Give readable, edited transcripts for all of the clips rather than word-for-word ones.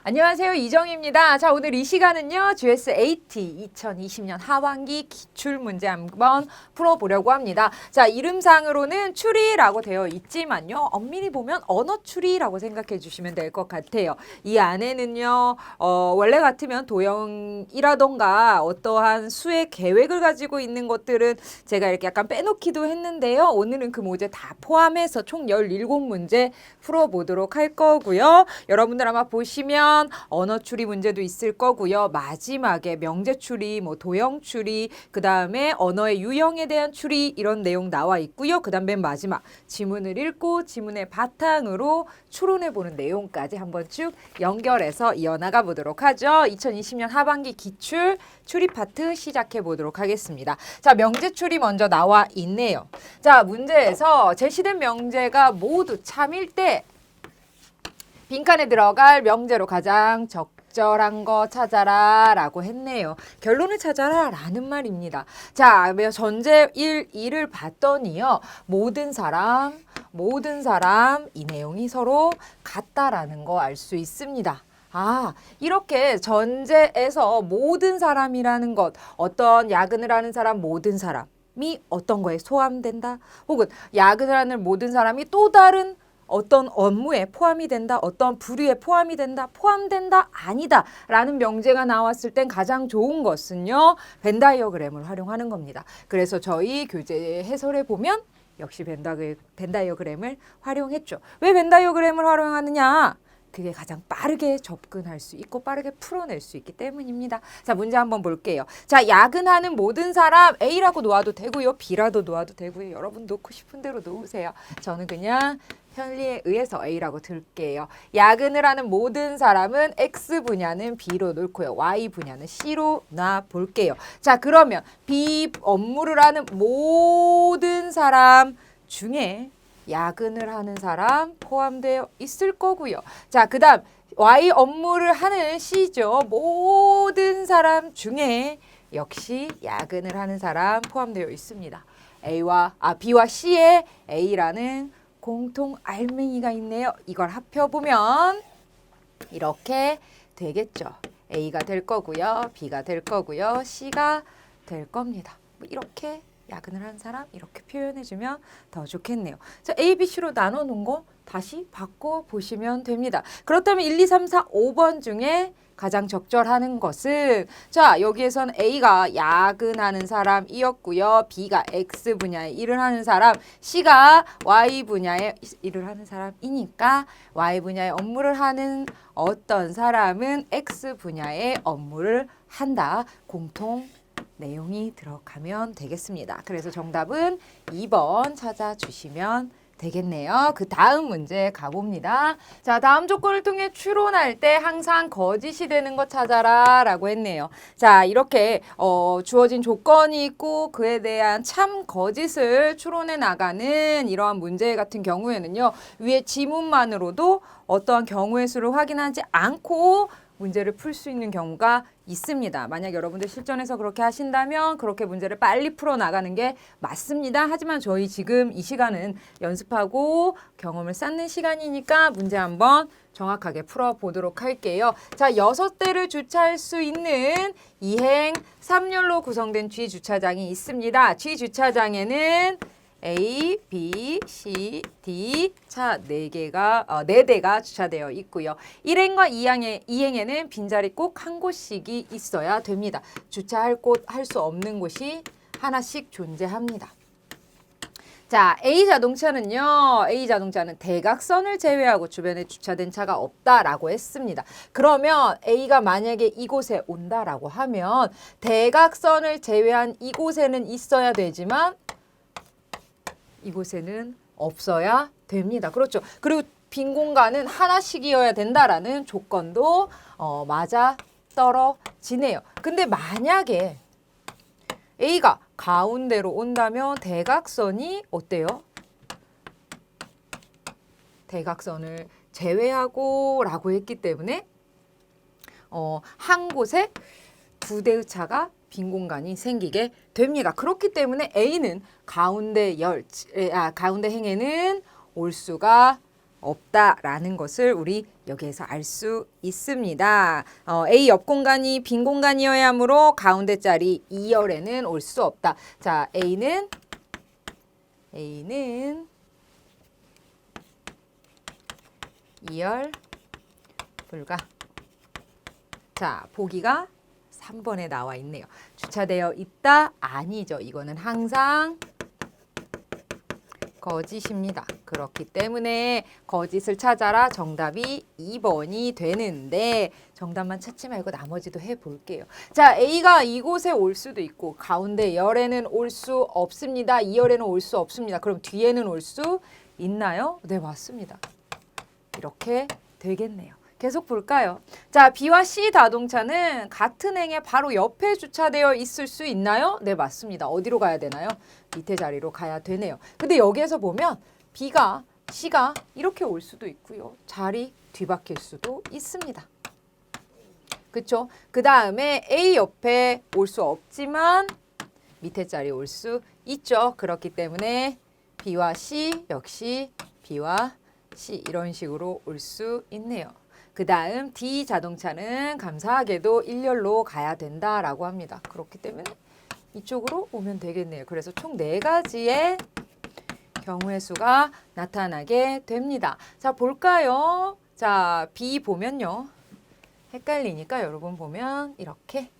안녕하세요. 이정입니다. 자, 오늘 이 시간은요. GS-AT 2020년 하반기 기출문제 한번 풀어보려고 합니다. 자, 이름상으로는 추리라고 되어 있지만요. 엄밀히 보면 언어 추리라고 생각해 주시면 될 것 같아요. 이 안에는요. 원래 같으면 도형이라던가 어떠한 수의 계획을 가지고 있는 것들은 제가 이렇게 약간 빼놓기도 했는데요. 오늘은 그 문제 다 포함해서 총 17문제 풀어보도록 할 거고요. 여러분들 아마 보시면 언어 추리 문제도 있을 거고요. 마지막에 명제 추리, 도형 추리, 그 다음에 언어의 유형에 대한 추리 이런 내용 나와 있고요. 그 다음 맨 마지막 지문을 읽고 지문의 바탕으로 추론해보는 내용까지 한번 쭉 연결해서 이어나가 보도록 하죠. 2020년 하반기 기출 추리 파트 시작해 보도록 하겠습니다. 자, 명제 추리 먼저 나와 있네요. 자, 문제에서 제시된 명제가 모두 참일 때 빈칸에 들어갈 명제로 가장 적절한 거 찾아라 라고 했네요. 결론을 찾아라 라는 말입니다. 자, 전제 1을 봤더니요. 모든 사람 이 내용이 서로 같다라는 거 알 수 있습니다. 아, 이렇게 전제에서 모든 사람이라는 것, 어떤 야근을 하는 사람, 모든 사람이 어떤 거에 포함된다? 혹은 야근을 하는 모든 사람이 또 다른 어떤 업무에 포함이 된다, 어떤 부류에 포함이 된다, 포함된다, 아니다 라는 명제가 나왔을 땐 가장 좋은 것은요. 벤다이어그램을 활용하는 겁니다. 그래서 저희 교재 해설에 보면 역시 벤다이어그램을 활용했죠. 왜 벤다이어그램을 활용하느냐? 그게 가장 빠르게 접근할 수 있고 빠르게 풀어낼 수 있기 때문입니다. 자, 문제 한번 볼게요. 자, 야근하는 모든 사람 A라고 놓아도 되고요. B라도 놓아도 되고요. 여러분 놓고 싶은 대로 놓으세요. 저는 그냥 편리에 의해서 A라고 들게요. 야근을 하는 모든 사람은 X 분야는 B로 놓고요. Y 분야는 C로 놔볼게요. 자, 그러면 B 업무를 하는 모든 사람 중에 야근을 하는 사람 포함되어 있을 거고요. 자, 그 다음 Y 업무를 하는 C죠. 모든 사람 중에 역시 야근을 하는 사람 포함되어 있습니다. B와 C에 A라는 공통 알맹이가 있네요. 이걸 합혀보면 이렇게 되겠죠. A가 될 거고요. B가 될 거고요. C가 될 겁니다. 이렇게 야근을 한 사람 이렇게 표현해주면 더 좋겠네요. 자, A, B, C로 나눠놓은 거 다시 바꿔보시면 됩니다. 그렇다면 1, 2, 3, 4, 5번 중에 가장 적절하는 것은 자, 여기에선 A가 야근하는 사람이었고요. B가 X 분야에 일을 하는 사람, C가 Y 분야에 일을 하는 사람이니까 Y 분야의 업무를 하는 어떤 사람은 X 분야의 업무를 한다. 공통 내용이 들어가면 되겠습니다. 그래서 정답은 2번 찾아주시면 되겠네요. 그 다음 문제 가봅니다. 자, 다음 조건을 통해 추론할 때 항상 거짓이 되는 것 찾아라 라고 했네요. 자, 이렇게 주어진 조건이 있고 그에 대한 참 거짓을 추론해 나가는 이러한 문제 같은 경우에는요. 위에 지문만으로도 어떠한 경우의 수를 확인하지 않고 문제를 풀 수 있는 경우가 있습니다. 만약 여러분들 실전에서 그렇게 하신다면 그렇게 문제를 빨리 풀어나가는 게 맞습니다. 하지만 저희 지금 이 시간은 연습하고 경험을 쌓는 시간이니까 문제 한번 정확하게 풀어보도록 할게요. 자, 6대를 주차할 수 있는 2행 3열로 구성된 G주차장이 있습니다. G주차장에는 A, B, C, D 차 4대가 주차되어 있고요. 1행과 2행에는 빈자리 꼭 한 곳씩이 있어야 됩니다. 주차할 곳, 할 수 없는 곳이 하나씩 존재합니다. 자, A자동차는 대각선을 제외하고 주변에 주차된 차가 없다라고 했습니다. 그러면 A가 만약에 이곳에 온다라고 하면 대각선을 제외한 이곳에는 있어야 되지만 이곳에는 없어야 됩니다. 그렇죠. 그리고 빈 공간은 하나씩이어야 된다라는 조건도 맞아 떨어지네요. 근데 만약에 A가 가운데로 온다면 대각선이 어때요? 대각선을 제외하고 라고 했기 때문에 한 곳에 2대의 차가 빈 공간이 생기게 됩니다. 그렇기 때문에 A는 가운데 행에는 올 수가 없다라는 것을 우리 여기에서 알 수 있습니다. A 옆 공간이 빈 공간이어야 하므로 가운데 자리 2열에는 올 수 없다. 자, A는 2열 불가. 자, 보기가 3번에 나와 있네요. 주차되어 있다? 아니죠. 이거는 항상 거짓입니다. 그렇기 때문에 거짓을 찾아라 정답이 2번이 되는데 정답만 찾지 말고 나머지도 해볼게요. 자, A가 이곳에 올 수도 있고 가운데 열에는 올 수 없습니다. 2열에는 올 수 없습니다. 그럼 뒤에는 올 수 있나요? 네, 맞습니다. 이렇게 되겠네요. 계속 볼까요? 자, B와 C 자동차는 같은 행에 바로 옆에 주차되어 있을 수 있나요? 네, 맞습니다. 어디로 가야 되나요? 밑에 자리로 가야 되네요. 근데 여기에서 보면 B가 C가 이렇게 올 수도 있고요. 자리 뒤바뀔 수도 있습니다. 그렇죠? 그 다음에 A 옆에 올 수 없지만 밑에 자리 올 수 있죠. 그렇기 때문에 B와 C 역시 B와 C 이런 식으로 올 수 있네요. 그 다음 D 자동차는 감사하게도 1열로 가야 된다라고 합니다. 그렇기 때문에 이쪽으로 오면 되겠네요. 그래서 총 4가지의 경우의 수가 나타나게 됩니다. 자, 볼까요? 자, B 보면요. 헷갈리니까 여러분 보면 이렇게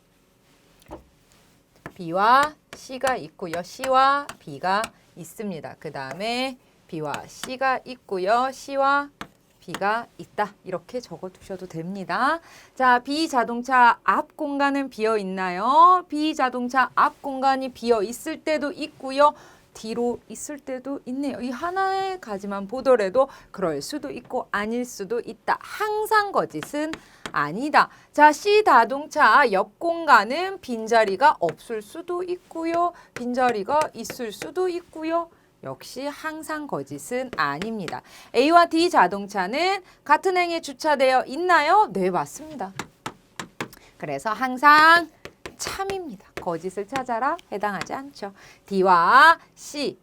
B와 C가 있고요. C와 B가 있습니다. 그 다음에 B와 C가 있고요. C와 B가 있다. 이렇게 적어 두셔도 됩니다. 자, B 자동차 앞 공간은 비어 있나요? B 자동차 앞 공간이 비어 있을 때도 있고요. 뒤로 있을 때도 있네요. 이 하나의 가지만 보더라도 그럴 수도 있고 아닐 수도 있다. 항상 거짓은 아니다. 자, C 자동차 옆 공간은 빈자리가 없을 수도 있고요. 빈자리가 있을 수도 있고요. 역시 항상 거짓은 아닙니다. A와 D 자동차는 같은 행에 주차되어 있나요? 네, 맞습니다. 그래서 항상 참입니다. 거짓을 찾아라 해당하지 않죠. D와 C,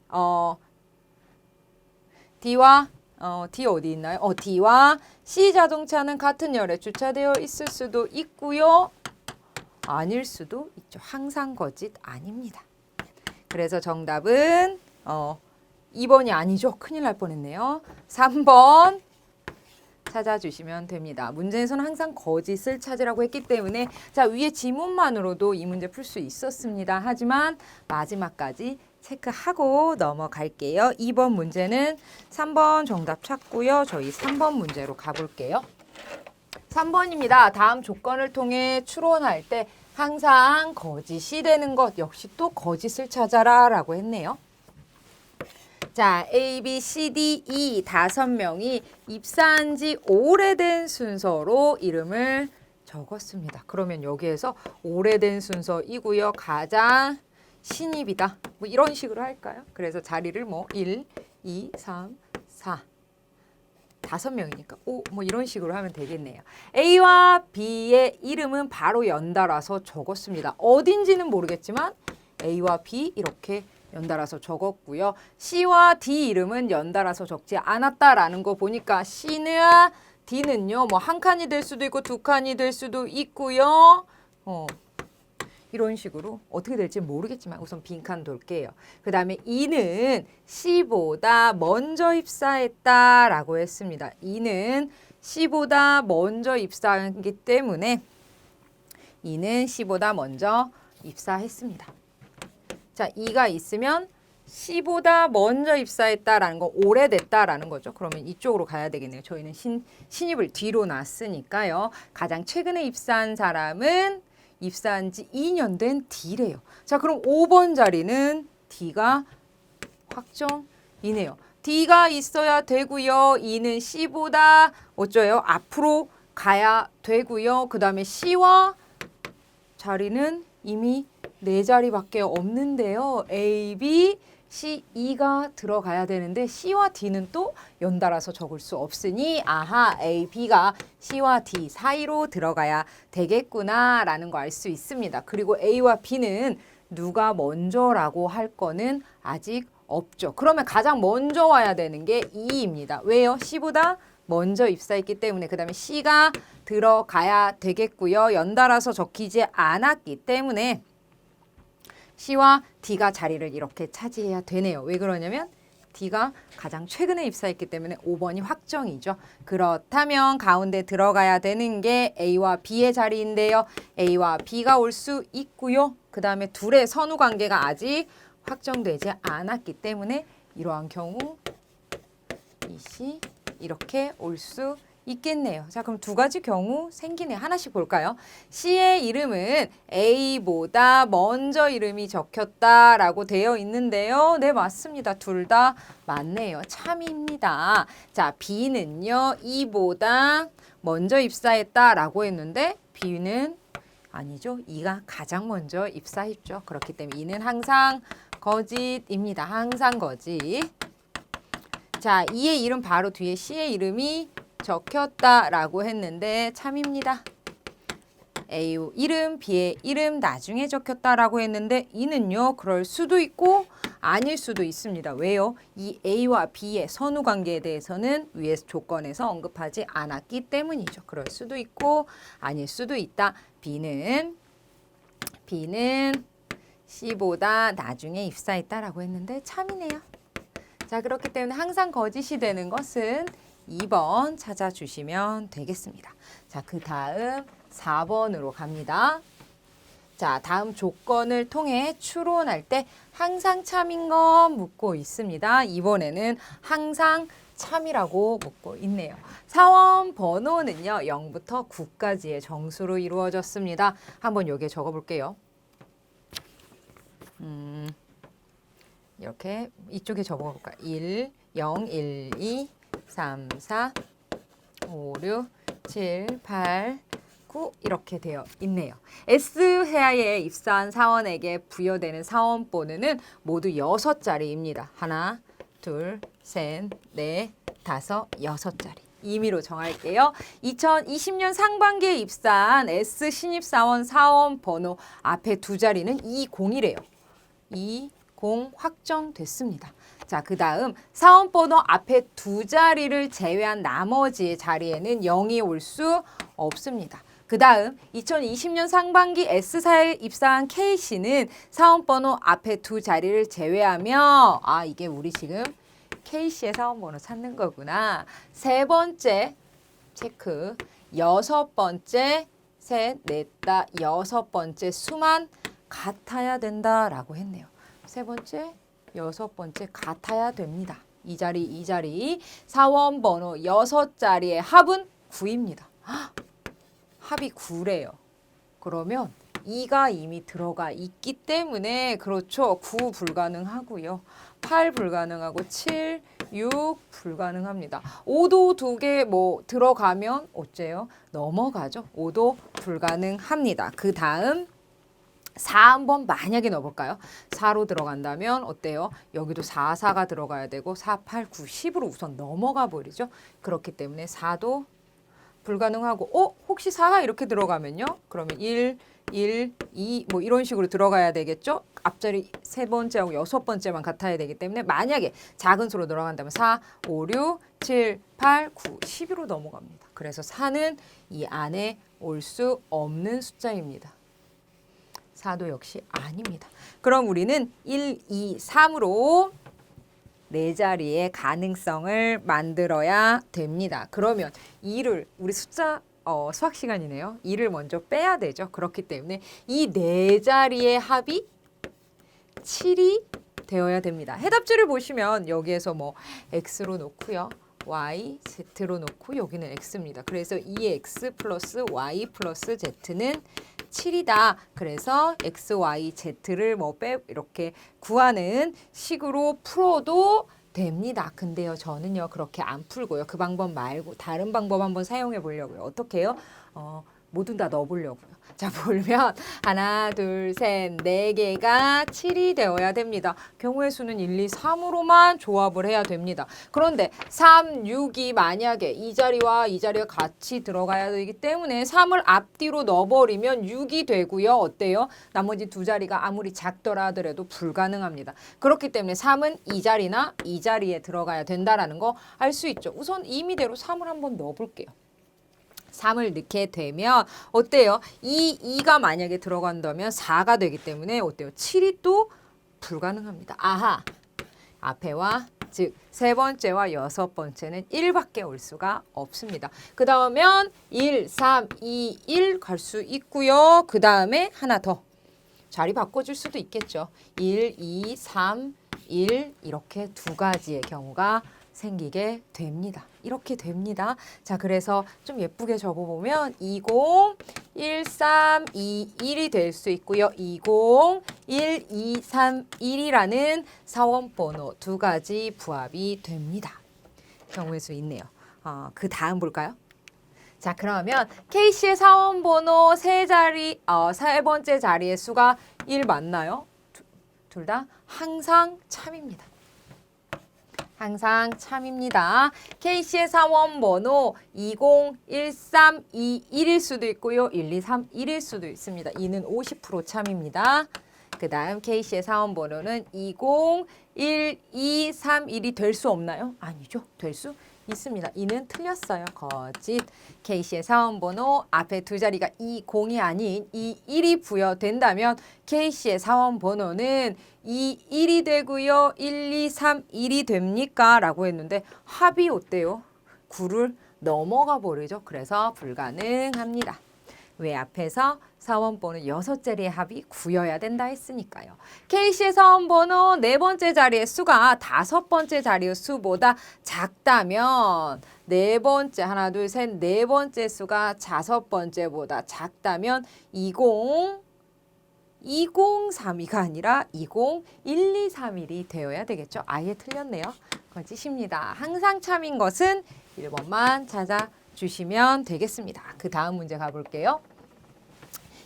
D 어디 있나요? D와 C 자동차는 같은 열에 주차되어 있을 수도 있고요. 아닐 수도 있죠. 항상 거짓 아닙니다. 그래서 정답은 2번이 아니죠. 큰일 날 뻔했네요. 3번 찾아주시면 됩니다. 문제에서는 항상 거짓을 찾으라고 했기 때문에 자, 위에 지문만으로도 이 문제 풀 수 있었습니다. 하지만 마지막까지 체크하고 넘어갈게요. 2번 문제는 3번 정답 찾고요. 저희 3번 문제로 가볼게요. 3번입니다. 다음 조건을 통해 추론할 때 항상 거짓이 되는 것 역시 또 거짓을 찾아라 라고 했네요. 자, A, B, C, D, E 5명이 입사한 지 오래된 순서로 이름을 적었습니다. 그러면 여기에서 오래된 순서이고요. 가장 신입이다. 뭐 이런 식으로 할까요? 그래서 자리를 뭐 1, 2, 3, 4 5명이니까 5 뭐 이런 식으로 하면 되겠네요. A와 B의 이름은 바로 연달아서 적었습니다. 어딘지는 모르겠지만 A와 B 이렇게 연달아서 적었고요. C와 D 이름은 연달아서 적지 않았다라는 거 보니까 C나 D는요. 뭐 한 칸이 될 수도 있고 두 칸이 될 수도 있고요. 이런 식으로 어떻게 될지 모르겠지만 우선 빈칸 돌게요. 그 다음에 E는 C보다 먼저 입사했다라고 했습니다. E는 C보다 먼저 입사했기 때문에 E는 C보다 먼저 입사했습니다. 자, E가 있으면 C보다 먼저 입사했다라는 거, 오래됐다라는 거죠. 그러면 이쪽으로 가야 되겠네요. 저희는 신입을 뒤로 놨으니까요. 가장 최근에 입사한 사람은 입사한 지 2년 된 D래요. 자, 그럼 5번 자리는 D가 확정이네요. D가 있어야 되고요. E는 C보다 어쩌요? 앞으로 가야 되고요. 그 다음에 C와 자리는 이미 4자리밖에 없는데요. A, B, C, E가 들어가야 되는데 C와 D는 또 연달아서 적을 수 없으니 아하, A, B가 C와 D 사이로 들어가야 되겠구나라는 거 알 수 있습니다. 그리고 A와 B는 누가 먼저라고 할 거는 아직 없죠. 그러면 가장 먼저 와야 되는 게 E입니다. 왜요? C보다 먼저 입사했기 때문에 그 다음에 C가 들어가야 되겠고요. 연달아서 적히지 않았기 때문에 C와 D가 자리를 이렇게 차지해야 되네요. 왜 그러냐면 D가 가장 최근에 입사했기 때문에 5번이 확정이죠. 그렇다면 가운데 들어가야 되는 게 A와 B의 자리인데요. A와 B가 올 수 있고요. 그 다음에 둘의 선후 관계가 아직 확정되지 않았기 때문에 이러한 경우 B, C 이렇게 올 수 있겠네요. 자, 그럼 두 가지 경우 생기네. 하나씩 볼까요? C의 이름은 A보다 먼저 이름이 적혔다라고 되어 있는데요. 네, 맞습니다. 둘 다 맞네요. 참입니다. 자, B는요. E보다 먼저 입사했다라고 했는데 B는 아니죠. E가 가장 먼저 입사했죠. 그렇기 때문에 E는 항상 거짓입니다. 항상 거짓. 자, E의 이름 바로 뒤에 C의 이름이 적혔다라고 했는데 참입니다. A 이름, B의 이름 나중에 적혔다라고 했는데 E는요. 그럴 수도 있고 아닐 수도 있습니다. 왜요? 이 A와 B의 선후 관계에 대해서는 위의 조건에서 언급하지 않았기 때문이죠. 그럴 수도 있고 아닐 수도 있다. B는 C보다 나중에 입사했다라고 했는데 참이네요. 자, 그렇기 때문에 항상 거짓이 되는 것은 2번 찾아주시면 되겠습니다. 자, 그 다음 4번으로 갑니다. 자, 다음 조건을 통해 추론할 때 항상 참인 건 묻고 있습니다. 이번에는 항상 참이라고 묻고 있네요. 사원 번호는요. 0부터 9까지의 정수로 이루어졌습니다. 한번 여기에 적어볼게요. 이렇게 이쪽에 적어볼까요? 1, 0, 1, 2, 3, 4, 5, 6, 7, 8, 9 이렇게 되어 있네요. S회화에 입사한 사원에게 부여되는 사원 번호는 모두 6자리입니다. 하나, 둘, 셋, 넷, 다섯, 6자리. 임의로 정할게요. 2020년 상반기에 입사한 S 신입사원 사원 번호 앞에 두 자리는 20이래요. 20 확정됐습니다. 자, 그 다음 사원번호 앞에 두 자리를 제외한 나머지 자리에는 0이 올 수 없습니다. 그 다음 2020년 상반기 S사에 입사한 K씨는 사원번호 앞에 두 자리를 제외하며 이게 우리 지금 K씨의 사원번호 찾는 거구나. 세 번째 체크, 여섯 번째 셋, 넷, 다 여섯 번째 수만 같아야 된다라고 했네요. 세 번째, 여섯 번째 같아야 됩니다. 이 자리. 사원 번호 6자리의 합은 9입니다. 합이 9래요. 그러면 2가 이미 들어가 있기 때문에 그렇죠. 9 불가능하고요. 8 불가능하고 7, 6 불가능합니다. 5도 두 개 들어가면 어째요? 넘어가죠. 5도 불가능합니다. 그 다음 4 한번 만약에 넣어볼까요? 4로 들어간다면 어때요? 여기도 4, 4가 들어가야 되고 4, 8, 9, 10으로 우선 넘어가 버리죠. 그렇기 때문에 4도 불가능하고 혹시 4가 이렇게 들어가면요? 그러면 1, 2 이런 식으로 들어가야 되겠죠? 앞자리 세 번째하고 여섯 번째만 같아야 되기 때문에 만약에 작은 수로 들어간다면 4, 5, 6, 7, 8, 9, 10으로 넘어갑니다. 그래서 4는 이 안에 올 수 없는 숫자입니다. 4도 역시 아닙니다. 그럼 우리는 1, 2, 3으로 네 자리의 가능성을 만들어야 됩니다. 그러면 2를 우리 숫자 수학 시간이네요. 2를 먼저 빼야 되죠. 그렇기 때문에 이 네 자리의 합이 7이 되어야 됩니다. 해답지를 보시면 여기에서 x로 놓고요. y, z로 놓고 여기는 x입니다. 그래서 2x 플러스 y 플러스 z는 7이다. 그래서 x, y, z를 이렇게 구하는 식으로 풀어도 됩니다. 근데요, 저는요 그렇게 안 풀고요. 그 방법 말고 다른 방법 한번 사용해 보려고요. 어떻게 해요? 모두 다 넣어보려고요. 자, 보면 하나, 둘, 셋, 네 개가 7이 되어야 됩니다. 경우의 수는 1, 2, 3으로만 조합을 해야 됩니다. 그런데 3, 6이 만약에 이 자리와 이 자리가 같이 들어가야 되기 때문에 3을 앞뒤로 넣어버리면 6이 되고요. 어때요? 나머지 두 자리가 아무리 작더라 하더라도 불가능합니다. 그렇기 때문에 3은 이 자리나 이 자리에 들어가야 된다라는 거 알 수 있죠. 우선 임의대로 3을 한번 넣어볼게요. 3을 넣게 되면 어때요? 2가 만약에 들어간다면 4가 되기 때문에 어때요? 7이 또 불가능합니다. 아하! 앞에와 즉 세 번째와 여섯 번째는 1밖에 올 수가 없습니다. 그 다음엔 1, 3, 2, 1 갈 수 있고요. 그 다음에 하나 더 자리 바꿔줄 수도 있겠죠. 1, 2, 3, 1 이렇게 두 가지의 경우가 생기게 됩니다. 이렇게 됩니다. 자, 그래서 좀 예쁘게 적어보면 20, 1, 3, 2, 1이 될 수 있고요. 20, 1, 2, 3, 1이라는 사원번호 두 가지 부합이 됩니다. 경우의 수 있네요. 그 다음 볼까요? 자, 그러면 K씨의 사원번호 세 번째 자리의 수가 1 맞나요? 둘 다 항상 참입니다. 항상 참입니다. K씨의 사원번호 201321일 수도 있고요. 1231일 수도 있습니다. 이는 50% 참입니다. 그 다음 K씨의 사원번호는 201231이 될 수 없나요? 아니죠. 될 수 있습니다. 이는 틀렸어요. 거짓. K씨의 사원번호 앞에 두 자리가 20이 아닌 21이 부여된다면 K씨의 사원번호는 21이 되고요. 1, 2, 3, 1이 됩니까? 라고 했는데 합이 어때요? 9를 넘어가 버리죠. 그래서 불가능합니다. 왜 앞에서 사원번호 6자리의 합이 9여야 된다 했으니까요. K씨의 사원번호 네 번째 자리의 수가 다섯 번째 자리의 수보다 작다면 네 번째 하나 둘 셋 네 번째 수가 다섯 번째보다 작다면 2032가 아니라 201231이 되어야 되겠죠. 아예 틀렸네요. 거짓입니다. 항상 참인 것은 1번만 찾아주시면 되겠습니다. 그 다음 문제 가볼게요.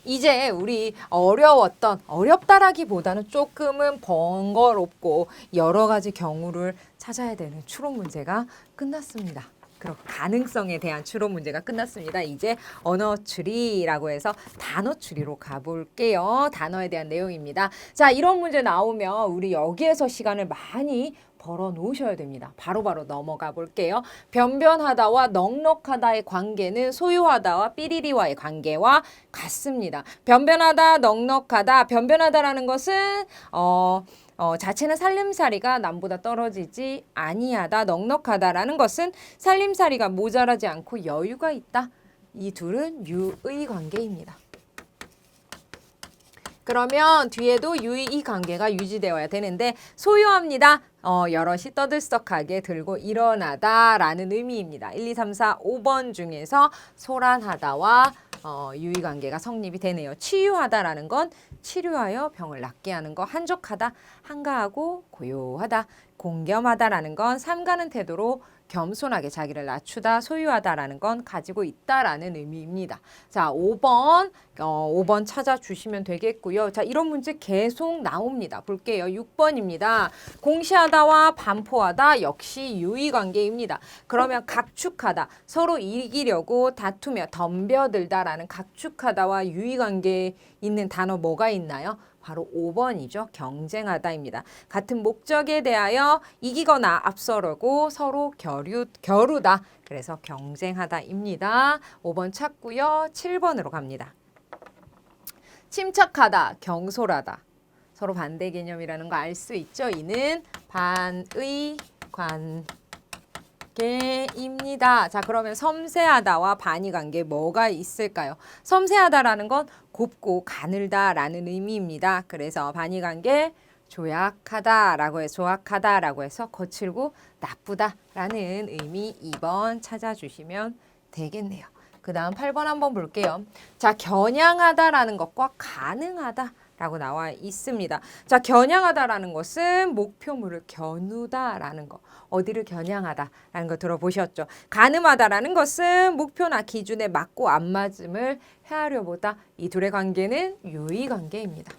이제 우리 어렵다라기보다는 조금은 번거롭고 여러 가지 경우를 찾아야 되는 추론 문제가 끝났습니다. 그럼 가능성에 대한 추론 문제가 끝났습니다. 이제 언어 추리라고 해서 단어 추리로 가볼게요. 단어에 대한 내용입니다. 자, 이런 문제 나오면 우리 여기에서 시간을 많이 벌어 놓으셔야 됩니다. 바로바로 넘어가 볼게요. 변변하다와 넉넉하다의 관계는 소유하다와 삐리리와의 관계와 같습니다. 변변하다, 넉넉하다. 변변하다라는 것은 자체는 살림살이가 남보다 떨어지지 아니하다. 넉넉하다라는 것은 살림살이가 모자라지 않고 여유가 있다. 이 둘은 유의 관계입니다. 그러면 뒤에도 유의 관계가 유지되어야 되는데 소유합니다. 여럿이 떠들썩하게 들고 일어나다라는 의미입니다. 1, 2, 3, 4, 5번 중에서 소란하다와 유의 관계가 성립이 되네요. 치유하다라는 건 치료하여 병을 낫게 하는 거, 한적하다, 한가하고 고요하다, 공겸하다라는 건 삼가는 태도로 겸손하게 자기를 낮추다, 소유하다라는 건 가지고 있다라는 의미입니다. 자, 5번 찾아주시면 되겠고요. 자, 이런 문제 계속 나옵니다. 볼게요. 6번입니다. 공시하다와 반포하다 역시 유의관계입니다. 그러면 각축하다, 서로 이기려고 다투며 덤벼들다라는 각축하다와 유의관계에 있는 단어 뭐가 있나요? 바로 5번이죠. 경쟁하다입니다. 같은 목적에 대하여 이기거나 앞서려고 서로 겨루다. 그래서 경쟁하다입니다. 5번 찾고요. 7번으로 갑니다. 침착하다, 경솔하다. 서로 반대 개념이라는 거 알 수 있죠. 이는 반의 관계입니다. 자, 그러면 섬세하다와 반의 관계 뭐가 있을까요? 섬세하다라는 건 곱고 가늘다라는 의미입니다. 그래서 반의 관계 조약하다라고 해서 거칠고 나쁘다라는 의미 2번 찾아주시면 되겠네요. 그 다음 8번 한번 볼게요. 자, 겨냥하다라는 것과 가능하다 라고 나와 있습니다. 자, 겨냥하다라는 것은 목표물을 겨누다라는 거. 어디를 겨냥하다라는 거 들어보셨죠? 가늠하다라는 것은 목표나 기준에 맞고 안 맞음을 헤아려 보다. 이 둘의 관계는 유의 관계입니다.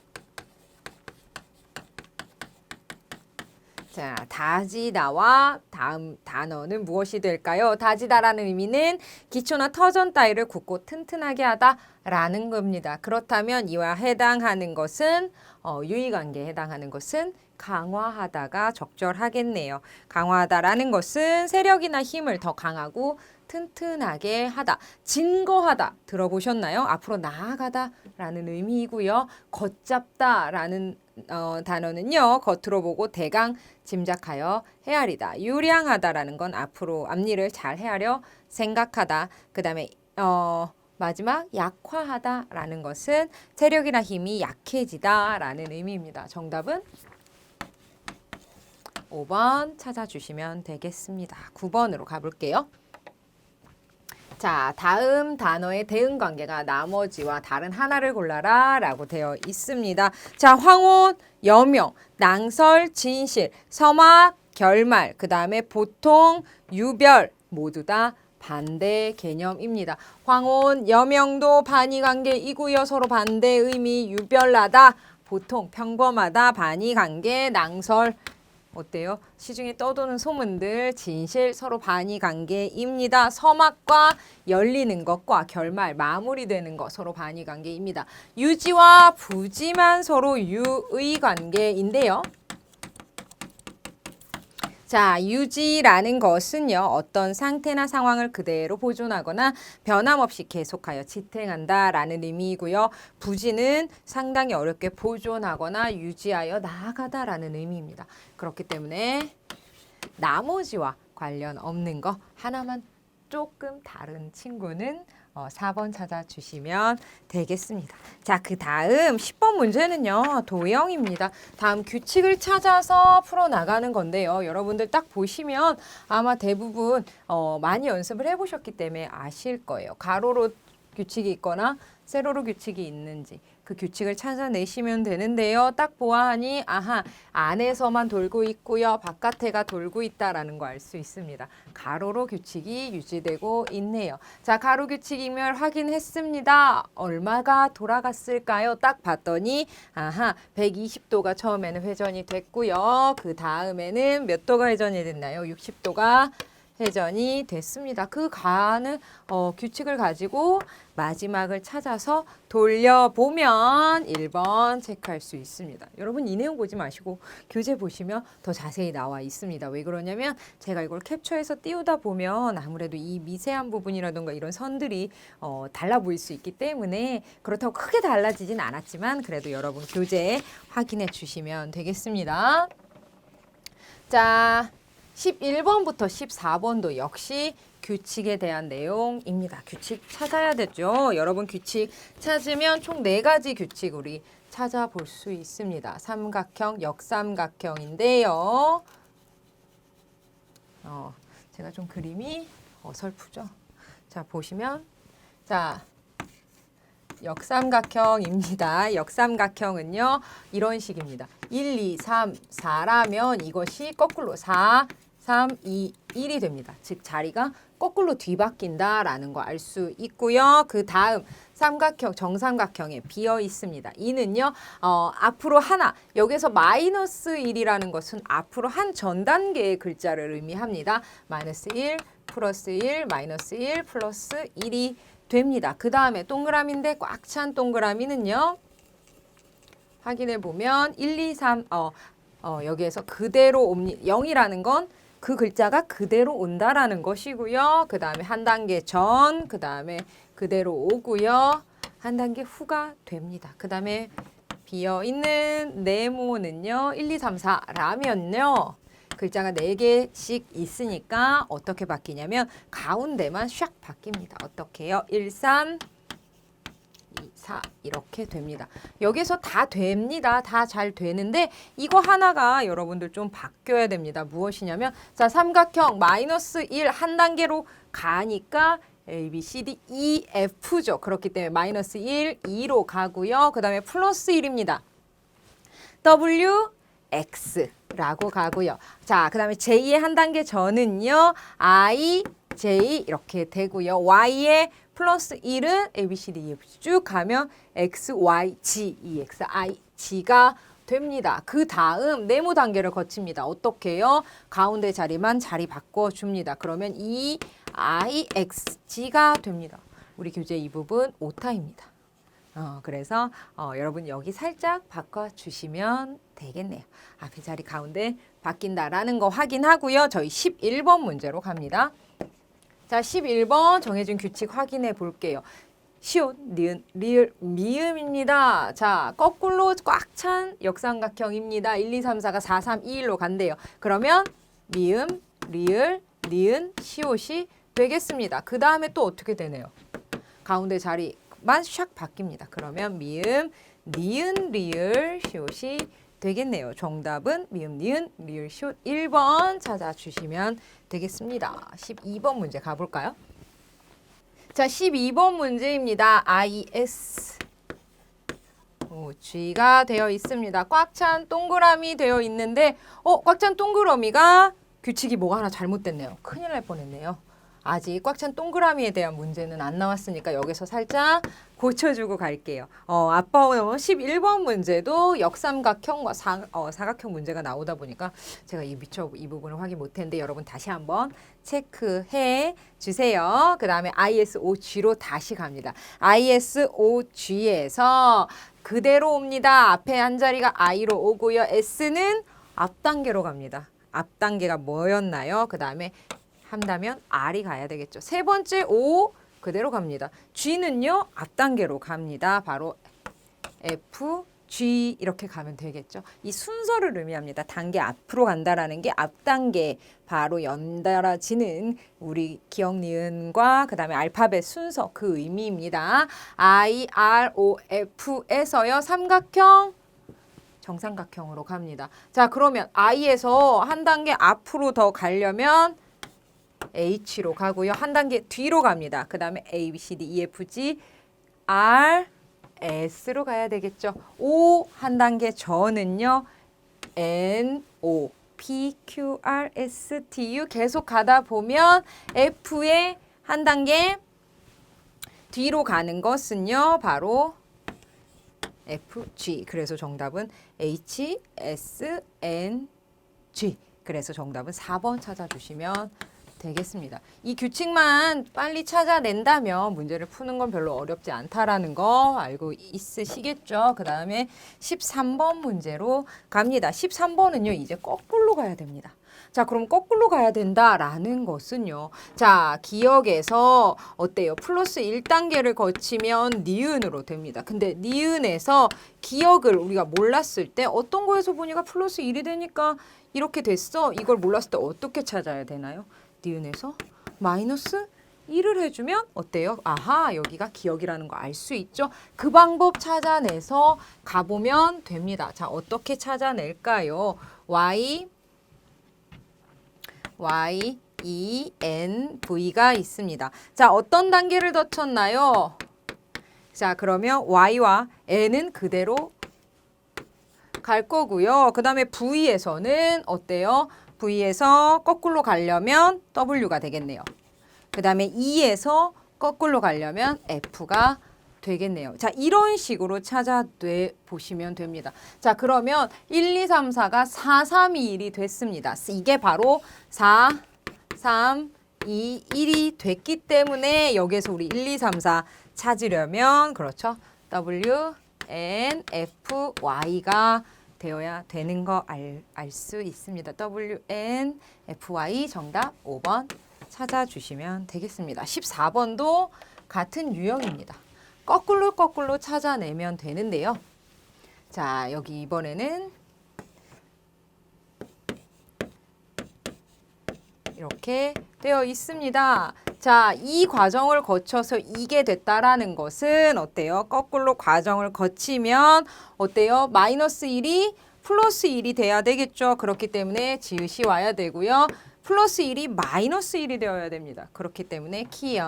자, 다지다와 다음 단어는 무엇이 될까요? 다지다라는 의미는 기초나 터전 따위를 굳고 튼튼하게 하다라는 겁니다. 그렇다면 이와 해당하는 것은 유의관계에 해당하는 것은 강화하다가 적절하겠네요. 강화하다라는 것은 세력이나 힘을 더 강하고 튼튼하게 하다, 증거하다 들어보셨나요? 앞으로 나아가다라는 의미이고요. 걷잡다라는 단어는요. 겉으로 보고 대강 짐작하여 헤아리다. 유량하다라는 건 앞으로 앞일을 잘 헤아려 생각하다. 그 다음에 마지막 약화하다라는 것은 세력이나 힘이 약해지다라는 의미입니다. 정답은 5번 찾아주시면 되겠습니다. 9번으로 가볼게요. 자, 다음 단어의 대응 관계가 나머지와 다른 하나를 골라라 라고 되어 있습니다. 자, 황혼, 여명, 낭설, 진실, 서막, 결말, 그 다음에 보통, 유별 모두 다 반대 개념입니다. 황혼, 여명도 반의관계이고요. 서로 반대 의미, 유별나다, 보통, 평범하다, 반의관계, 낭설, 어때요? 시중에 떠도는 소문들, 진실, 서로 반의관계입니다. 서막과 열리는 것과 결말, 마무리되는 것, 서로 반의관계입니다. 유지와 부지만 서로 유의관계인데요. 자, 유지라는 것은요, 어떤 상태나 상황을 그대로 보존하거나 변함없이 계속하여 지탱한다라는 의미이고요. 부지는 상당히 어렵게 보존하거나 유지하여 나아가다라는 의미입니다. 그렇기 때문에 나머지와 관련 없는 거 하나만 조금 다른 친구는 4번 찾아주시면 되겠습니다. 자, 그 다음 10번 문제는요. 도형입니다. 다음 규칙을 찾아서 풀어나가는 건데요. 여러분들 딱 보시면 아마 대부분 많이 연습을 해보셨기 때문에 아실 거예요. 가로로 규칙이 있거나 세로로 규칙이 있는지 그 규칙을 찾아내시면 되는데요. 딱 보아하니 아하, 안에서만 돌고 있고요. 바깥에가 돌고 있다라는 거 알 수 있습니다. 가로로 규칙이 유지되고 있네요. 자, 가로 규칙이면 확인했습니다. 얼마가 돌아갔을까요? 딱 봤더니 아하, 120도가 처음에는 회전이 됐고요. 그 다음에는 몇 도가 회전이 됐나요? 60도가 회전이 됐습니다. 그 가는 규칙을 가지고 마지막을 찾아서 돌려보면 1번 체크할 수 있습니다. 여러분 이 내용 보지 마시고 교재 보시면 더 자세히 나와 있습니다. 왜 그러냐면 제가 이걸 캡처해서 띄우다 보면 아무래도 이 미세한 부분이라든가 이런 선들이 달라 보일 수 있기 때문에 그렇다고 크게 달라지진 않았지만 그래도 여러분 교재에 확인해 주시면 되겠습니다. 자, 11번부터 14번도 역시 규칙에 대한 내용입니다. 규칙 찾아야 되죠. 여러분 규칙 찾으면 총 4가지 규칙 우리 찾아볼 수 있습니다. 삼각형, 역삼각형인데요. 제가 좀 그림이 어설프죠. 자, 보시면 자, 역삼각형입니다. 역삼각형은요. 이런 식입니다. 1, 2, 3, 4라면 이것이 거꾸로 4, 3, 2, 1이 됩니다. 즉 자리가 거꾸로 뒤바뀐다라는 거 알 수 있고요. 그 다음 삼각형, 정삼각형에 비어 있습니다. 이는요. 앞으로 하나, 여기서 마이너스 1이라는 것은 앞으로 한 전 단계의 글자를 의미합니다. 마이너스 1, 플러스 1, 마이너스 1, 플러스 1이 됩니다. 그 다음에 동그라미인데 꽉 찬 동그라미는요. 확인해 보면 1, 2, 3, 여기에서 그대로 옵니다. 0이라는 건 그 글자가 그대로 온다라는 것이고요. 그 다음에 한 단계 전, 그 다음에 그대로 오고요. 한 단계 후가 됩니다. 그 다음에 비어있는 네모는요. 1, 2, 3, 4라면요. 글자가 4개씩 있으니까 어떻게 바뀌냐면 가운데만 샥 바뀝니다. 어떻게 해요? 1, 3, 2, 4 이렇게 됩니다. 여기서 다 됩니다. 다 잘 되는데 이거 하나가 여러분들 좀 바뀌어야 됩니다. 무엇이냐면 자, 삼각형 마이너스 1 한 단계로 가니까 A, B, C, D, E, F죠. 그렇기 때문에 마이너스 1, 2로 가고요. 그 다음에 플러스 1입니다. W, X라고 가고요. 자, 그 다음에 J의 한 단계 전은요. I, J 이렇게 되고요. Y의 플러스 1은 A, B, C, D, E, F, G 쭉 가면 X, Y, G, E, X, I, G가 됩니다. 그 다음 네모 단계를 거칩니다. 어떻게 해요? 가운데 자리만 자리 바꿔줍니다. 그러면 E, I, X, G가 됩니다. 우리 교재 이 부분 오타입니다. 그래서 여러분 여기 살짝 바꿔주시면 되겠네요. 앞에 자리 가운데 바뀐다라는 거 확인하고요. 저희 11번 문제로 갑니다. 자, 11번 정해진 규칙 확인해 볼게요. 시옷, 니은, 리을, 미음입니다. 자, 거꾸로 꽉 찬 역삼각형입니다. 1, 2, 3, 4가 4, 3, 2, 1로 간대요. 그러면 미음, 리을, 니은, 시옷이 되겠습니다. 그 다음에 또 어떻게 되네요? 가운데 자리만 샥 바뀝니다. 그러면 미음, 니은, 리을, 시옷이 되겠네요. 정답은 미음, 니은, 리을, 시옷 1번 찾아주시면 되겠습니다. 12번 문제 가볼까요? 자, 12번 문제입니다. IS G가 되어 있습니다. 꽉 찬 동그라미 되어 있는데 꽉 찬 동그라미가 규칙이 뭐가 하나 잘못됐네요. 큰일 날 뻔했네요. 아직 꽉 찬 동그라미에 대한 문제는 안 나왔으니까 여기서 살짝 고쳐주고 갈게요. 아빠 11번 문제도 역삼각형과 사각형 문제가 나오다 보니까 제가 이 부분을 확인 못했는데 여러분 다시 한번 체크해 주세요. 그 다음에 ISOG로 다시 갑니다. ISOG에서 그대로 옵니다. 앞에 한 자리가 I로 오고요. S는 앞 단계로 갑니다. 앞 단계가 뭐였나요? 그 다음에 한다면 R이 가야 되겠죠. 세 번째 O 그대로 갑니다. G는요 앞 단계로 갑니다. 바로 F, G 이렇게 가면 되겠죠. 이 순서를 의미합니다. 단계 앞으로 간다라는 게 앞 단계 바로 연달아지는 우리 기억 니은과 그 다음에 알파벳 순서 그 의미입니다. I, R, O, F에서요 삼각형 정삼각형으로 갑니다. 자, 그러면 I에서 한 단계 앞으로 더 가려면 H로 가고요. 한 단계 뒤로 갑니다. 그 다음에 A, B, C, D, E, F, G, R, S로 가야 되겠죠. O 한 단계 전은요. N, O, P, Q, R, S, T, U 계속 가다 보면 F의 한 단계 뒤로 가는 것은요. 바로 F, G. 그래서 정답은 H, S, N, G. 그래서 정답은 4번 찾아주시면 되겠습니다. 이 규칙만 빨리 찾아낸다면 문제를 푸는 건 별로 어렵지 않다라는 거 알고 있으시겠죠? 그 다음에 13번 문제로 갑니다. 13번은요, 이제 거꾸로 가야 됩니다. 자, 그럼 거꾸로 가야 된다라는 것은요. 자, 기억에서 어때요? 플러스 1단계를 거치면 니은으로 됩니다. 근데 니은에서 기억을 우리가 몰랐을 때 어떤 거에서 보니까 플러스 1이 되니까 이렇게 됐어. 이걸 몰랐을 때 어떻게 찾아야 되나요? 니은에서 마이너스 1을 해주면 어때요? 아하, 여기가 기억이라는 거 알 수 있죠? 그 방법 찾아내서 가보면 됩니다. 자, 어떻게 찾아낼까요? Y, E, N, V가 있습니다. 자, 어떤 단계를 거쳤나요? 자, 그러면 Y와 N은 그대로 갈 거고요. 그 다음에 V에서는 어때요? V에서 거꾸로 가려면 W가 되겠네요. 그 다음에 E에서 거꾸로 가려면 F가 되겠네요. 자, 이런 식으로 찾아내 보시면 됩니다. 자, 그러면 1, 2, 3, 4가 4, 3, 2, 1이 됐습니다. 이게 바로 4, 3, 2, 1이 됐기 때문에 여기에서 우리 1, 2, 3, 4 찾으려면 그렇죠. W, N, F, Y가 되어야 되는 거 알 수 있습니다. W, N, F, Y 정답 5번 찾아주시면 되겠습니다. 14번도 같은 유형입니다. 거꾸로 찾아내면 되는데요. 자, 여기 이번에는 이렇게 되어 있습니다. 자, 이 과정을 거쳐서 이게 됐다라는 것은 어때요? 거꾸로 과정을 거치면 어때요? 마이너스 1이 플러스 1이 돼야 되겠죠. 그렇기 때문에 지읒이 와야 되고요. 플러스 1이 마이너스 1이 되어야 됩니다. 그렇기 때문에 키역.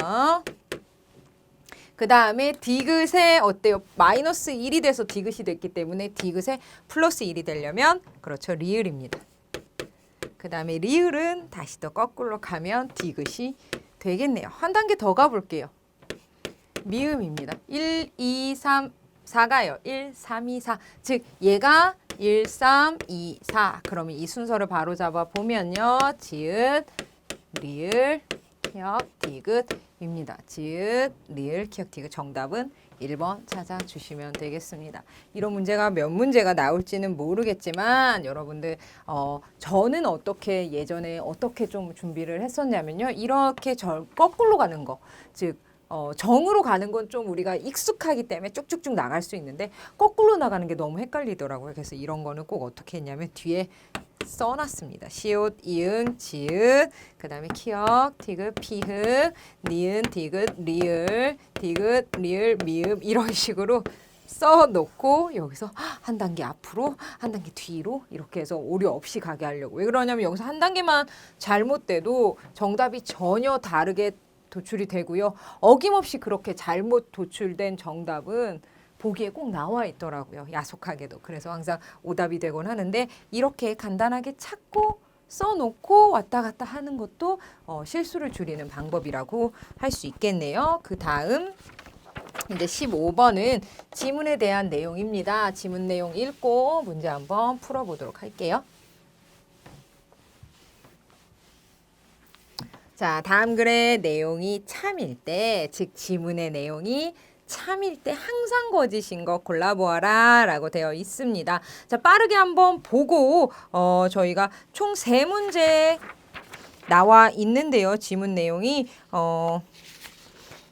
그 다음에 디귿에 어때요? 마이너스 1이 돼서 디귿이 됐기 때문에 디귿에 플러스 1이 되려면 그렇죠. 리을입니다. 그 다음에 리을은 다시 더 거꾸로 가면 디귿이 되겠네요. 한 단계 더 가볼게요. 미음입니다. 1, 2, 3, 4가요. 1, 3, 2, 4. 즉 얘가 1, 3, 2, 4. 그러면 이 순서를 바로 잡아 보면요. 지읒, 리을, 키역, 디귿입니다. 지읒, 리을, 키역, 디귿. 정답은 1번 찾아주시면 되겠습니다. 이런 문제가 몇 문제가 나올지는 모르겠지만 여러분들 저는 어떻게 예전에 어떻게 좀 준비를 했었냐면요. 이렇게 거꾸로 가는 거. 즉 정으로 가는 건 좀 우리가 익숙하기 때문에 쭉쭉쭉 나갈 수 있는데 거꾸로 나가는 게 너무 헷갈리더라고요. 그래서 이런 거는 꼭 어떻게 했냐면 뒤에 써놨습니다. 시옷, 이응, 지읒, 그 다음에 키역, 티귿, 피흑, 니은, 디귿, 리을, 디귿, 리을, 미음 이런 식으로 써놓고 여기서 한 단계 앞으로 한 단계 뒤로 이렇게 해서 오류 없이 가게 하려고. 왜 그러냐면 여기서 한 단계만 잘못돼도 정답이 전혀 다르게 도출이 되고요. 어김없이 그렇게 잘못 도출된 정답은 보기에 꼭 나와 있더라고요. 야속하게도. 그래서 항상 오답이 되곤 하는데 이렇게 간단하게 찾고 써놓고 왔다 갔다 하는 것도 실수를 줄이는 방법이라고 할 수 있겠네요. 그 다음 이제 15번은 지문에 대한 내용입니다. 지문 내용 읽고 문제 한번 풀어보도록 할게요. 자, 다음 글의 내용이 참일 때, 즉 지문의 내용이 참일 때 항상 거짓인 거 골라보아라 라고 되어 있습니다. 자, 빠르게 한번 보고 저희가 총 3문제 나와 있는데요. 지문 내용이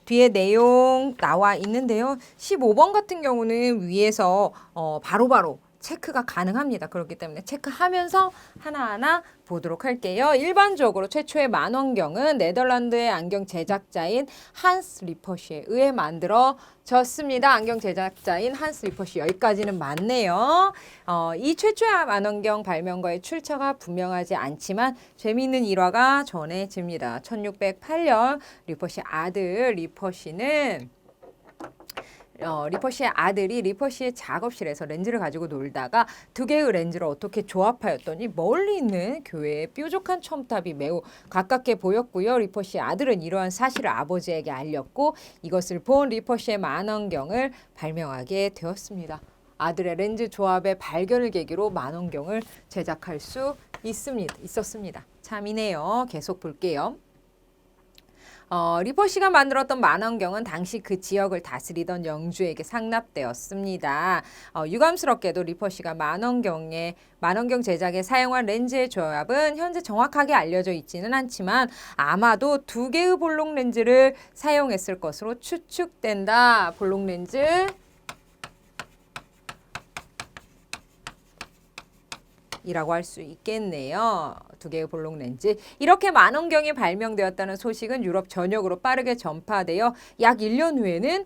뒤에 내용 나와 있는데요. 15번 같은 경우는 위에서 바로바로 체크가 가능합니다. 그렇기 때문에 체크하면서 하나하나 보도록 할게요. 일반적으로 최초의 만원경은 네덜란드의 안경 제작자인 한스 리퍼시에 의해 만들어졌습니다. 안경 제작자인 한스 리퍼시 여기까지는 맞네요. 이 최초의 만원경 발명가의 출처가 분명하지 않지만 재미있는 일화가 전해집니다. 1608년 리퍼시 아들 리퍼시는 리퍼시의 아들이 리퍼시의 작업실에서 렌즈를 가지고 놀다가 두 개의 렌즈를 어떻게 조합하였더니 멀리 있는 교회의 뾰족한 첨탑이 매우 가깝게 보였고요. 리퍼시의 아들은 이러한 사실을 아버지에게 알렸고 이것을 본 리퍼시의 만원경을 발명하게 되었습니다. 아들의 렌즈 조합의 발견을 계기로 만원경을 제작할 수 있었습니다. 참이네요. 계속 볼게요. 리퍼시가 만들었던 만원경은 당시 그 지역을 다스리던 영주에게 상납되었습니다. 유감스럽게도 리퍼시가 만원경 제작에 사용한 렌즈의 조합은 현재 정확하게 알려져 있지는 않지만 아마도 두 개의 볼록 렌즈를 사용했을 것으로 추측된다. 볼록 렌즈 이라고 할 수 있겠네요. 두 개의 볼록 렌즈. 이렇게 만원경이 발명되었다는 소식은 유럽 전역으로 빠르게 전파되어 약 1년 후에는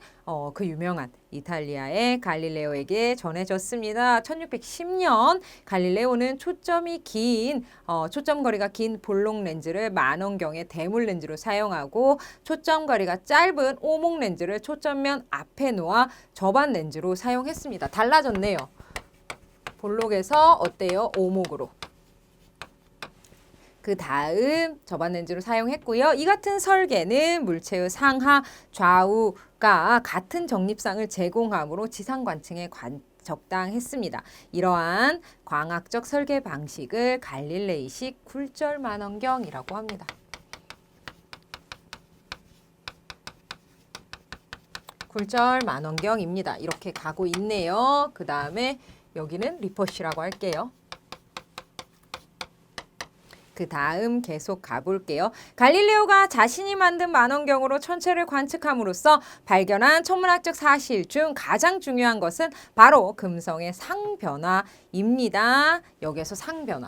그 유명한 이탈리아의 갈릴레오에게 전해졌습니다. 1610년 갈릴레오는 초점거리가 긴 볼록 렌즈를 만원경의 대물 렌즈로 사용하고 초점거리가 짧은 오목 렌즈를 초점면 앞에 놓아 접안 렌즈로 사용했습니다. 달라졌네요. 볼록에서 어때요? 오목으로. 그 다음 접안 렌즈로 사용했고요. 이 같은 설계는 물체의 상하 좌우가 같은 적립상을 제공하므로 지상관측에 적당했습니다. 이러한 광학적 설계 방식을 갈릴레이식 굴절 만원경이라고 합니다. 굴절 만원경입니다. 이렇게 가고 있네요. 그 다음에 여기는 리퍼시라고 할게요. 그 다음 계속 가볼게요. 갈릴레오가 자신이 만든 만원경으로 천체를 관측함으로써 발견한 천문학적 사실 중 가장 중요한 것은 바로 금성의 상변화입니다. 여기에서 상변화.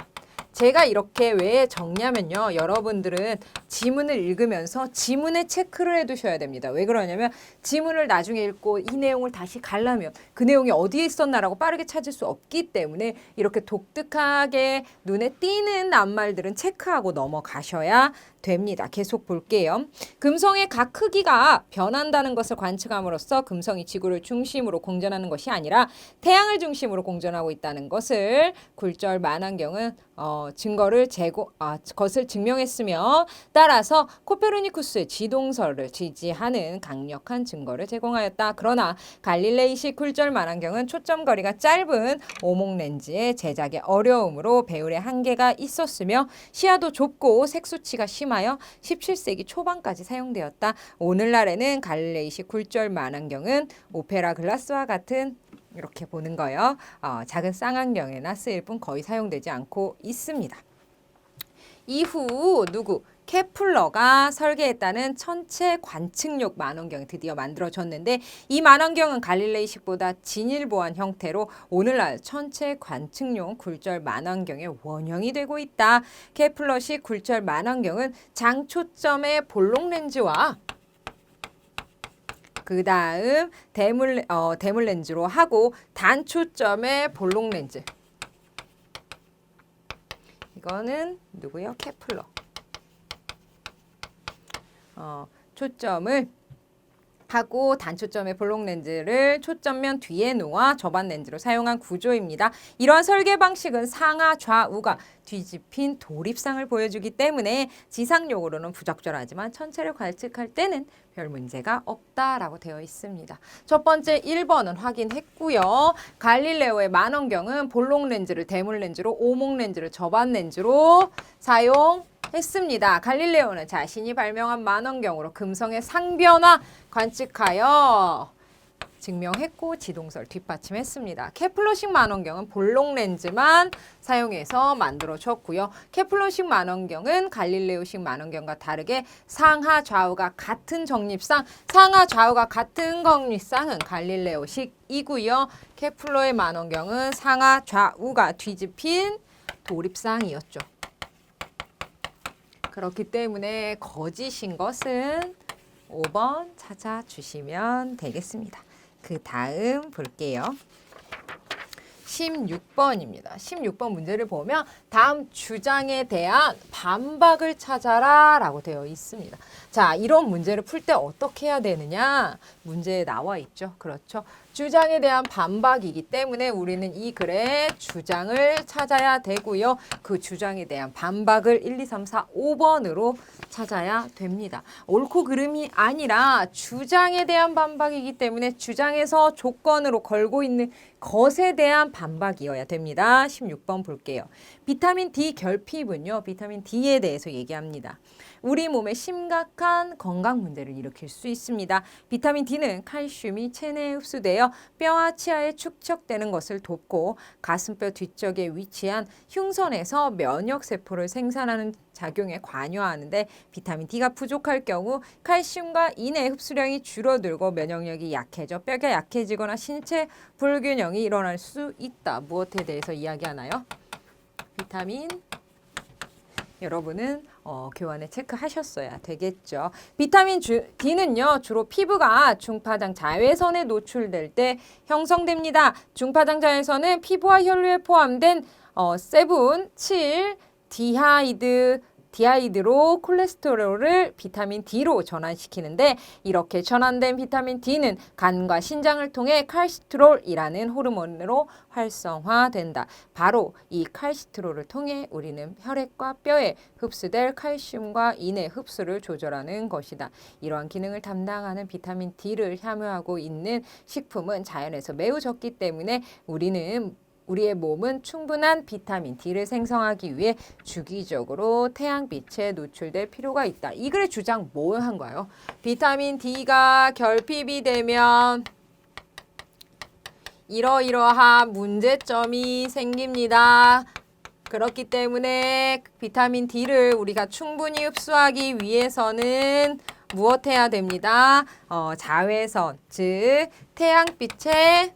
제가 이렇게 왜 적냐면요. 여러분들은 지문을 읽으면서 지문에 체크를 해두셔야 됩니다. 왜 그러냐면 지문을 나중에 읽고 이 내용을 다시 가려면 그 내용이 어디에 있었나라고 빠르게 찾을 수 없기 때문에 이렇게 독특하게 눈에 띄는 낱말들은 체크하고 넘어가셔야 됩니다. 계속 볼게요. 금성의 각 크기가 변한다는 것을 관측함으로써 금성이 지구를 중심으로 공전하는 것이 아니라 태양을 중심으로 공전하고 있다는 것을 굴절 만환경은 것을 증명했으며 따라서 코페르니쿠스의 지동설을 지지하는 강력한 증거를 제공하였다. 그러나 갈릴레이식 굴절 만환경은 초점 거리가 짧은 오목 렌즈의 제작의 어려움으로 배율의 한계가 있었으며 시야도 좁고 색수치가 심하여 17세기 초반까지 사용되었다. 오늘날에는 갈릴레이식 굴절 만환경은 오페라 글라스와 같은 이렇게 보는 거요. 작은 쌍안경에나 쓰일 뿐 거의 사용되지 않고 있습니다. 이후 케플러가 설계했다는 천체 관측용 만원경이 드디어 만들어졌는데 이 만원경은 갈릴레이식보다 진일보한 형태로 오늘날 천체 관측용 굴절 만원경의 원형이 되고 있다. 케플러식 굴절 만원경은 장초점의 볼록 렌즈와 그 다음 대물 렌즈로 하고 단초점의 볼록 렌즈. 이거는 누구요? 케플러. 초점을 하고 단초점의 볼록 렌즈를 초점면 뒤에 놓아 접안 렌즈로 사용한 구조입니다. 이러한 설계 방식은 상하 좌우가 뒤집힌 도립상을 보여주기 때문에 지상용으로는 부적절하지만 천체를 관측할 때는 별 문제가 없다라고 되어 있습니다. 첫 번째 1번은 확인했고요. 갈릴레오의 만원경은 볼록 렌즈를 대물 렌즈로 오목 렌즈를 접안 렌즈로 사용했습니다. 갈릴레오는 자신이 발명한 만원경으로 금성의 상변화 관측하여 증명했고 지동설 뒷받침했습니다. 케플러식 만원경은 볼록 렌즈만 사용해서 만들어졌고요. 케플러식 만원경은 갈릴레오식 만원경과 다르게 상하 좌우가 같은 정립상, 상하 좌우가 같은 정립상은 갈릴레오식이고요. 케플러의 만원경은 상하 좌우가 뒤집힌 도립상이었죠. 그렇기 때문에 거짓인 것은 5번 찾아주시면 되겠습니다. 그 다음 볼게요. 16번입니다. 16번 문제를 보면 다음 주장에 대한 반박을 찾아라 라고 되어 있습니다. 자, 이런 문제를 풀 때 어떻게 해야 되느냐? 문제에 나와 있죠. 그렇죠. 주장에 대한 반박이기 때문에 우리는 이 글의 주장을 찾아야 되고요. 그 주장에 대한 반박을 1, 2, 3, 4, 5번으로 찾아야 됩니다. 옳고 그름이 아니라 주장에 대한 반박이기 때문에 주장에서 조건으로 걸고 있는 것에 대한 반박이어야 됩니다. 16번 볼게요. 비타민 D 결핍은요. 비타민 D에 대해서 얘기합니다. 우리 몸에 심각한 건강 문제를 일으킬 수 있습니다. 비타민 D는 칼슘이 체내에 흡수되어 뼈와 치아에 축적되는 것을 돕고 가슴뼈 뒤쪽에 위치한 흉선에서 면역세포를 생산하는 작용에 관여하는데 비타민 D가 부족할 경우 칼슘과 인의 흡수량이 줄어들고 면역력이 약해져 뼈가 약해지거나 신체 불균형이 일어날 수 있다. 무엇에 대해서 이야기하나요? 비타민 여러분은 교환에 체크하셨어야 되겠죠. 비타민 D는요. 주로 피부가 중파장 자외선에 노출될 때 형성됩니다. 중파장 자외선은 피부와 혈류에 포함된 세븐, 7, 디하이드로 콜레스테롤을 비타민 D로 전환시키는데 이렇게 전환된 비타민 D는 간과 신장을 통해 칼시트롤이라는 호르몬으로 활성화된다. 바로 이 칼시트롤을 통해 우리는 혈액과 뼈에 흡수될 칼슘과 인의 흡수를 조절하는 것이다. 이러한 기능을 담당하는 비타민 D를 함유하고 있는 식품은 자연에서 매우 적기 때문에 우리의 몸은 충분한 비타민 D를 생성하기 위해 주기적으로 태양빛에 노출될 필요가 있다. 이 글의 주장 뭐 한가요? 비타민 D가 결핍이 되면 이러이러한 문제점이 생깁니다. 그렇기 때문에 비타민 D를 우리가 충분히 흡수하기 위해서는 무엇 해야 됩니다? 자외선, 즉 태양빛에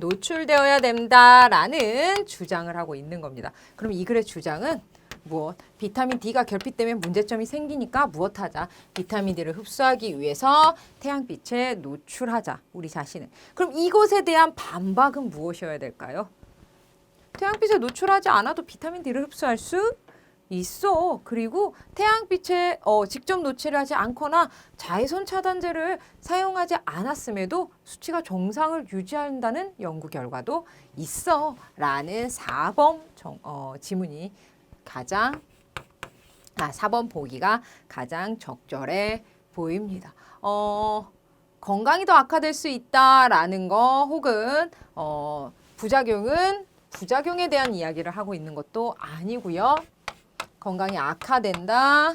노출되어야 된다라는 주장을 하고 있는 겁니다. 그럼 이 글의 주장은 무엇? 비타민 D가 결핍 때문에 문제점이 생기니까 무엇하자? 비타민 D를 흡수하기 위해서 태양빛에 노출하자, 우리 자신을. 그럼 이것에 대한 반박은 무엇이어야 될까요? 태양빛에 노출하지 않아도 비타민 D를 흡수할 수 있어. 그리고 태양빛에 직접 노출하지 않거나 자외선 차단제를 사용하지 않았음에도 수치가 정상을 유지한다는 연구 결과도 있어. 라는 4번 지문이 가장 4번 보기가 가장 적절해 보입니다. 건강이 더 악화될 수 있다라는 거 혹은 부작용에 대한 이야기를 하고 있는 것도 아니고요. 건강이 악화된다.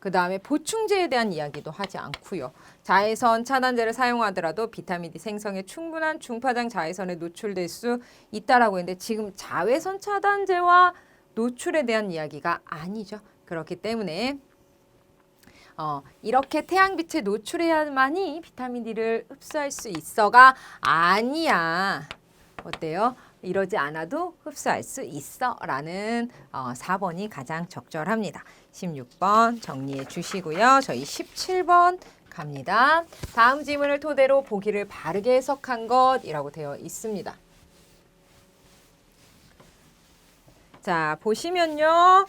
그 다음에 보충제에 대한 이야기도 하지 않고요. 자외선 차단제를 사용하더라도 비타민 D 생성에 충분한 중파장 자외선에 노출될 수 있다라고 했는데 지금 자외선 차단제와 노출에 대한 이야기가 아니죠. 그렇기 때문에 이렇게 태양빛에 노출해야만이 비타민 D를 흡수할 수 있어가 아니야. 어때요? 이러지 않아도 흡수할 수 있어 라는 4번이 가장 적절합니다. 16번 정리해 주시고요. 저희 17번 갑니다. 다음 지문을 토대로 보기를 바르게 해석한 것이라고 되어 있습니다. 자, 보시면요.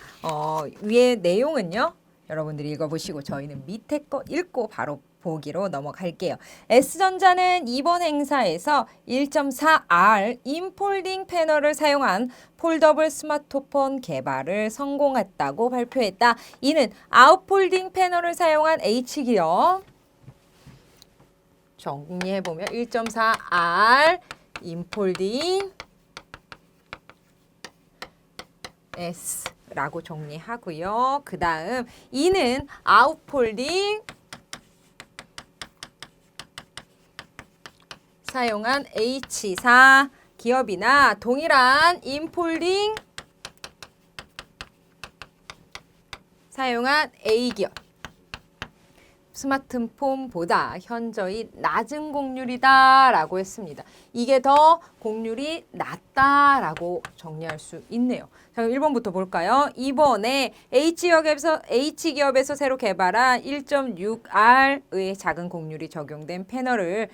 위에 내용은요. 여러분들이 읽어보시고 저희는 밑에 거 읽고 바로 보기로 넘어갈게요. S전자는 이번 행사에서 1.4R 인폴딩 패널을 사용한 폴더블 스마트폰 개발을 성공했다고 발표했다. 이는 아웃폴딩 패널을 사용한 H기업. 정리해보면 1.4R 인폴딩 S라고 정리하고요. 그 다음 이는 아웃폴딩 사용한 H사 기업이나 동일한 인폴딩 사용한 A기업 스마트폰보다 현저히 낮은 공률이다 라고 했습니다. 이게 더 공률이 낮다라고 정리할 수 있네요. 자, 그럼 1번부터 볼까요? 이번에 H기업에서 새로 개발한 1.6R의 작은 공률이 적용된 패널을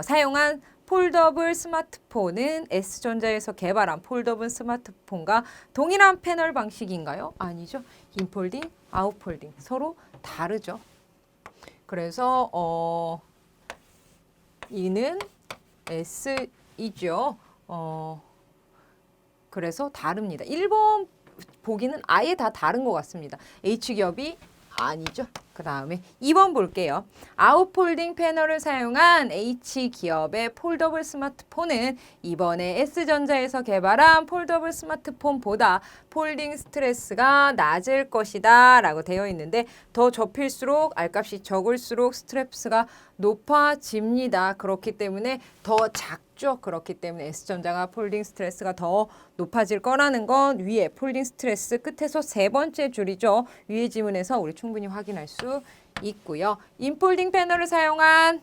사용한 폴더블 스마트폰은 S전자에서 개발한 폴더블 스마트폰과 동일한 패널 방식인가요? 아니죠. 인폴딩, 아웃폴딩 서로 다르죠. 그래서 이는 S이죠. 그래서 다릅니다. 1번 보기는 아예 다 다른 것 같습니다. H기업이 아니죠. 그 다음에 2번 볼게요. 아웃폴딩 패널을 사용한 H기업의 폴더블 스마트폰은 이번에 S전자에서 개발한 폴더블 스마트폰보다 폴딩 스트레스가 낮을 것이다 라고 되어 있는데 더 접힐수록 R값이 적을수록 스트레스가 높아집니다. 그렇기 때문에 더 작죠. 그렇기 때문에 S전자가 폴딩 스트레스가 더 높아질 거라는 건 위에 폴딩 스트레스 끝에서 세 번째 줄이죠. 위의 지문에서 우리 충분히 확인할 수 있고요. 인폴딩 패널을 사용한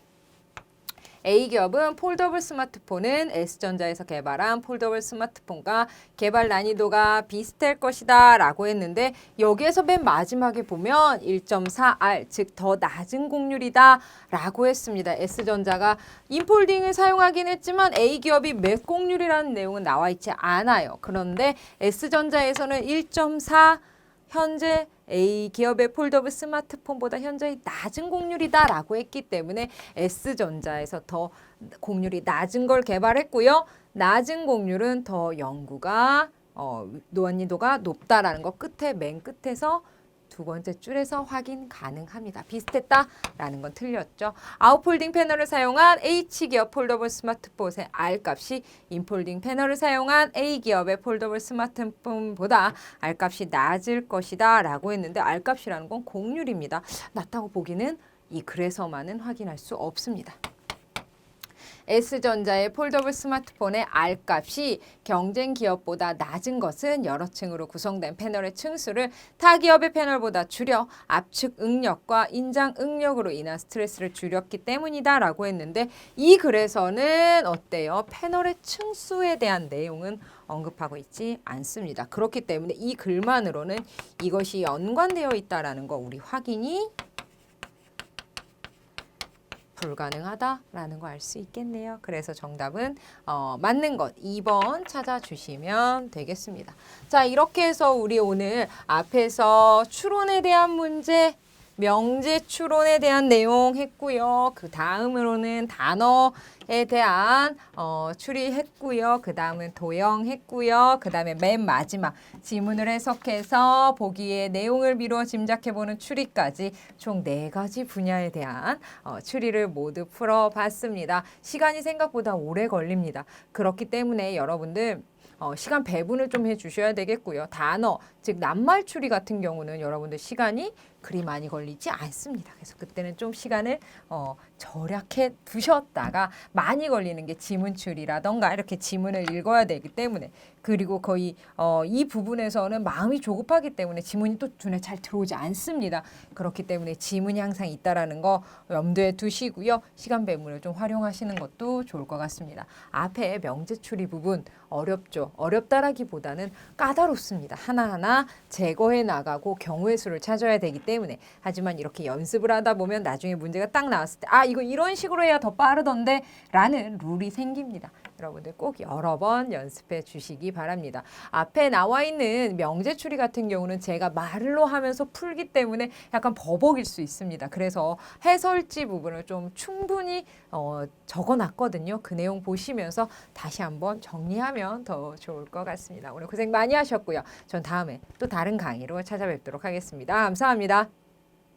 A기업은 폴더블 스마트폰은 S전자에서 개발한 폴더블 스마트폰과 개발 난이도가 비슷할 것이다 라고 했는데 여기에서 맨 마지막에 보면 1.4R 즉 더 낮은 공률이다 라고 했습니다. S전자가 인폴딩을 사용하긴 했지만 A기업이 몇 공률이라는 내용은 나와 있지 않아요. 그런데 S전자에서는 1.4 현재 A기업의 폴더블 스마트폰보다 현저히 낮은 공률이다 라고 했기 때문에 S전자에서 더 공률이 낮은 걸 개발했고요. 낮은 공률은 더 연구가 난이도가 높다라는 거 맨 끝에서 두 번째 줄에서 확인 가능합니다. 비슷했다라는 건 틀렸죠. 아웃폴딩 패널을 사용한 H기업 폴더블 스마트폰의 R값이 인폴딩 패널을 사용한 A기업의 폴더블 스마트폰보다 R값이 낮을 것이다 라고 했는데 R값이라는 건 공률입니다. 낮다고 보기는 이 글에서만은 확인할 수 없습니다. S전자의 폴더블 스마트폰의 R값이 경쟁 기업보다 낮은 것은 여러 층으로 구성된 패널의 층수를 타 기업의 패널보다 줄여 압축 응력과 인장 응력으로 인한 스트레스를 줄였기 때문이다 라고 했는데 이 글에서는 어때요? 패널의 층수에 대한 내용은 언급하고 있지 않습니다. 그렇기 때문에 이 글만으로는 이것이 연관되어 있다라는 거 우리 확인이 불가능하다라는 거 알 수 있겠네요. 그래서 정답은 맞는 것 2번 찾아주시면 되겠습니다. 자, 이렇게 해서 우리 오늘 앞에서 추론에 대한 문제, 명제 추론에 대한 내용 했고요. 그 다음으로는 단어에 대한 추리했고요. 그 다음은 도형했고요. 그 다음에 맨 마지막 지문을 해석해서 보기에 내용을 미루어 짐작해보는 추리까지 총 4가지 분야에 대한 추리를 모두 풀어봤습니다. 시간이 생각보다 오래 걸립니다. 그렇기 때문에 여러분들 시간 배분을 좀 해주셔야 되겠고요. 단어, 즉 낱말 추리 같은 경우는 여러분들 시간이 그리 많이 걸리지 않습니다. 그래서 그때는 좀 시간을 절약해 두셨다가 많이 걸리는 게 지문 추리라던가 이렇게 지문을 읽어야 되기 때문에 그리고 거의 이 부분에서는 마음이 조급하기 때문에 지문이 또 눈에 잘 들어오지 않습니다. 그렇기 때문에 지문이 항상 있다라는 거 염두에 두시고요. 시간 배분을 좀 활용하시는 것도 좋을 것 같습니다. 앞에 명제 추리 부분 어렵죠. 어렵다라기보다는 까다롭습니다. 하나하나 제거해 나가고 경우의 수를 찾아야 되기 때문에 하지만 이렇게 연습을 하다 보면 나중에 문제가 딱 나왔을 때 이거 이런 식으로 해야 더 빠르던데 라는 룰이 생깁니다. 여러분들 꼭 여러 번 연습해 주시기 바랍니다. 앞에 나와 있는 명제 추리 같은 경우는 제가 말로 하면서 풀기 때문에 약간 버벅일 수 있습니다. 그래서 해설지 부분을 좀 충분히 적어놨거든요. 그 내용 보시면서 다시 한번 정리하면 더 좋을 것 같습니다. 오늘 고생 많이 하셨고요. 전 다음에 또 다른 강의로 찾아뵙도록 하겠습니다. 감사합니다.